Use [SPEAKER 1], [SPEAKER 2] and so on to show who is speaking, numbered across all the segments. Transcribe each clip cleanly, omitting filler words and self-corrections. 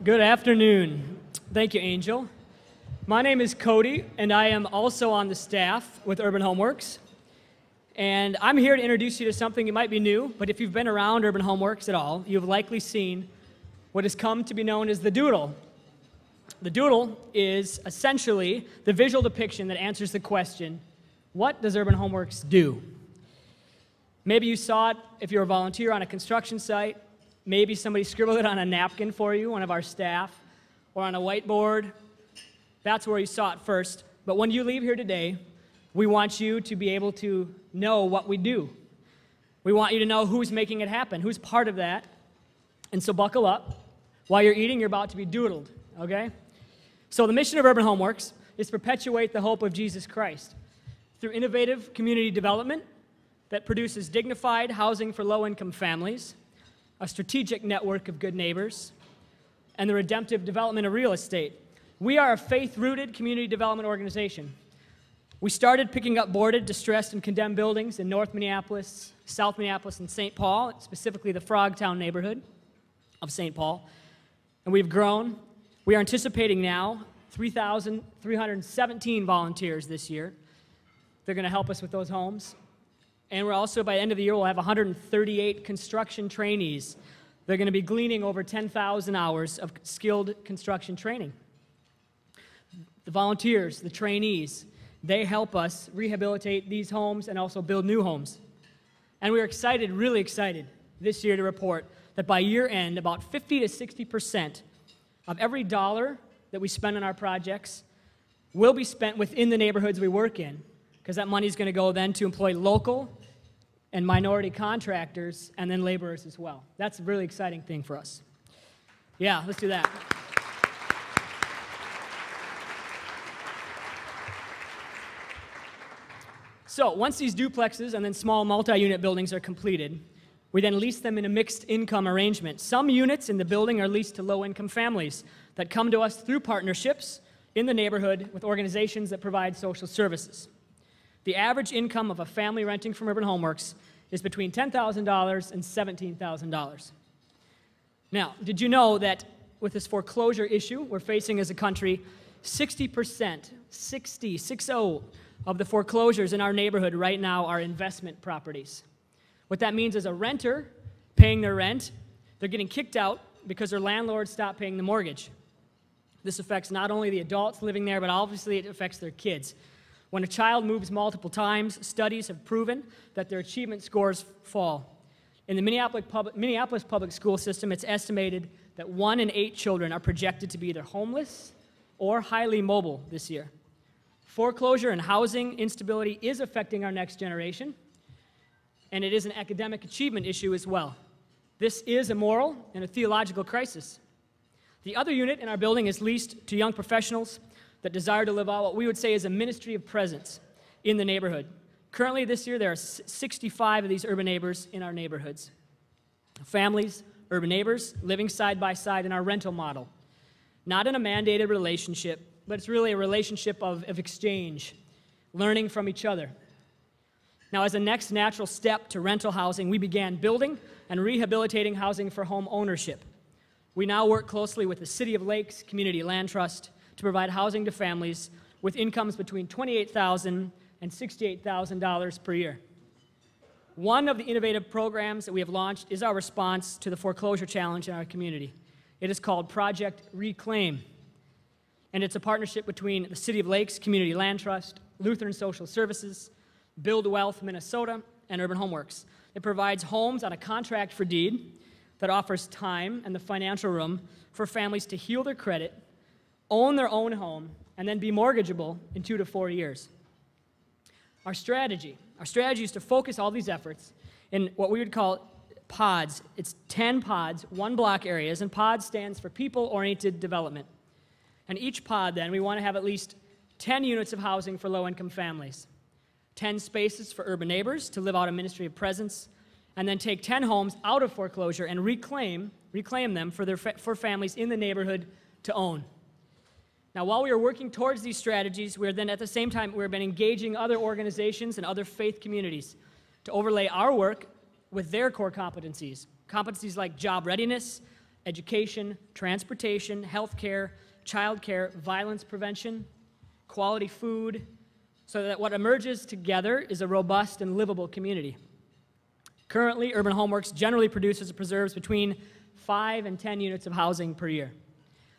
[SPEAKER 1] Good afternoon. Thank you, Angel. My name is Cody, and I am also on the staff with Urban Homeworks. And I'm here to introduce you to something that might be new, but if you've been around Urban Homeworks at all, you've likely seen what has come to be known as the doodle. The doodle is essentially the visual depiction that answers the question, what does Urban Homeworks do? Maybe you saw it if you're a volunteer on a construction site. Maybe somebody scribbled it on a napkin for you, one of our staff, or on a whiteboard. That's where you saw it first. But when you leave here today, we want you to be able to know what we do. We want you to know who's making it happen, who's part of that. And so buckle up. While you're eating, you're about to be doodled, okay? So the mission of Urban Homeworks is to perpetuate the hope of Jesus Christ through innovative community development that produces dignified housing for low-income families, a strategic network of good neighbors, and the redemptive development of real estate. We are a faith-rooted community development organization. We started picking up boarded, distressed, and condemned buildings in North Minneapolis, South Minneapolis, and St. Paul, specifically the Frogtown neighborhood of St. Paul. And we've grown. We are anticipating now 3,317 volunteers this year. They're going to help us with those homes. And we're also, by the end of the year, we'll have 138 construction trainees. They're going to be gleaning over 10,000 hours of skilled construction training. The volunteers, the trainees, they help us rehabilitate these homes and also build new homes. And we're excited, really excited, this year to report that by year end, about 50 to 60% of every dollar that we spend on our projects will be spent within the neighborhoods we work in, because that money is going to go then to employ local and minority contractors and then laborers as well. That's a really exciting thing for us. Yeah, let's do that. So once these duplexes and then small multi-unit buildings are completed, we then lease them in a mixed income arrangement. Some units in the building are leased to low-income families that come to us through partnerships in the neighborhood with organizations that provide social services. The average income of a family renting from Urban Homeworks is between $10,000 and $17,000. Now, did you know that with this foreclosure issue we're facing as a country, 60%, 60 of the foreclosures in our neighborhood right now are investment properties. What that means is a renter paying their rent, they're getting kicked out because their landlord stopped paying the mortgage. This affects not only the adults living there, but obviously it affects their kids. When a child moves multiple times, studies have proven that their achievement scores fall. In the Minneapolis public school system, it's estimated that 1 in 8 children are projected to be either homeless or highly mobile this year. Foreclosure and housing instability is affecting our next generation, and it is an academic achievement issue as well. This is a moral and a theological crisis. The other unit in our building is leased to young professionals that desire to live out what we would say is a ministry of presence in the neighborhood. Currently this year there are 65 of these urban neighbors in our neighborhoods. Families, urban neighbors, living side by side in our rental model. Not in a mandated relationship, but it's really a relationship of exchange, learning from each other. Now, as a next natural step to rental housing, we began building and rehabilitating housing for home ownership. We now work closely with the City of Lakes Community Land Trust to provide housing to families with incomes between $28,000 and $68,000 per year. One of the innovative programs that we have launched is our response to the foreclosure challenge in our community. It is called Project Reclaim, and it's a partnership between the City of Lakes Community Land Trust, Lutheran Social Services, Build Wealth Minnesota, and Urban Homeworks. It provides homes on a contract for deed that offers time and the financial room for families to heal their credit, own their own home, and then be mortgageable in 2 to 4 years. Our strategy is to focus all these efforts in what we would call pods. It's 10 pods, 1 block areas, and POD stands for people-oriented development. And each pod, then, we want to have at least 10 units of housing for low-income families, 10 spaces for urban neighbors to live out a ministry of presence, and then take 10 homes out of foreclosure and reclaim them for families in the neighborhood to own. Now, while we are working towards these strategies, we are then at the same time, we've been engaging other organizations and other faith communities to overlay our work with their core competencies like job readiness, education, transportation, healthcare, childcare, violence prevention, quality food, so that what emerges together is a robust and livable community. Currently, Urban Homeworks generally produces and preserves between 5 and 10 units of housing per year.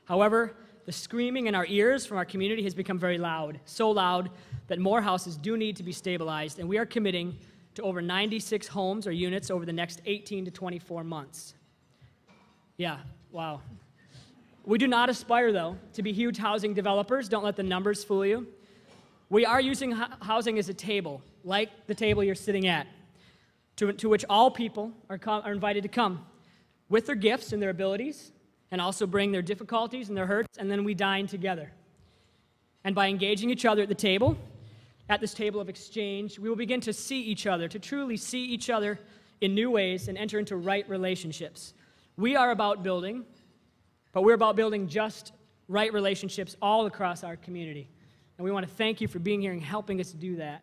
[SPEAKER 1] However, the screaming in our ears from our community has become very loud, so loud that more houses do need to be stabilized, and we are committing to over 96 homes or units over the next 18 to 24 months. Yeah, wow. We do not aspire, though, to be huge housing developers. Don't let the numbers fool you. We are using housing as a table, like the table you're sitting at, to which all people are invited to come with their gifts and their abilities, and also bring their difficulties and their hurts, and then we dine together. And by engaging each other at the table, at this table of exchange, we will begin to see each other, to truly see each other in new ways and enter into right relationships. We are about building, but we're about building just right relationships all across our community. And we want to thank you for being here and helping us do that.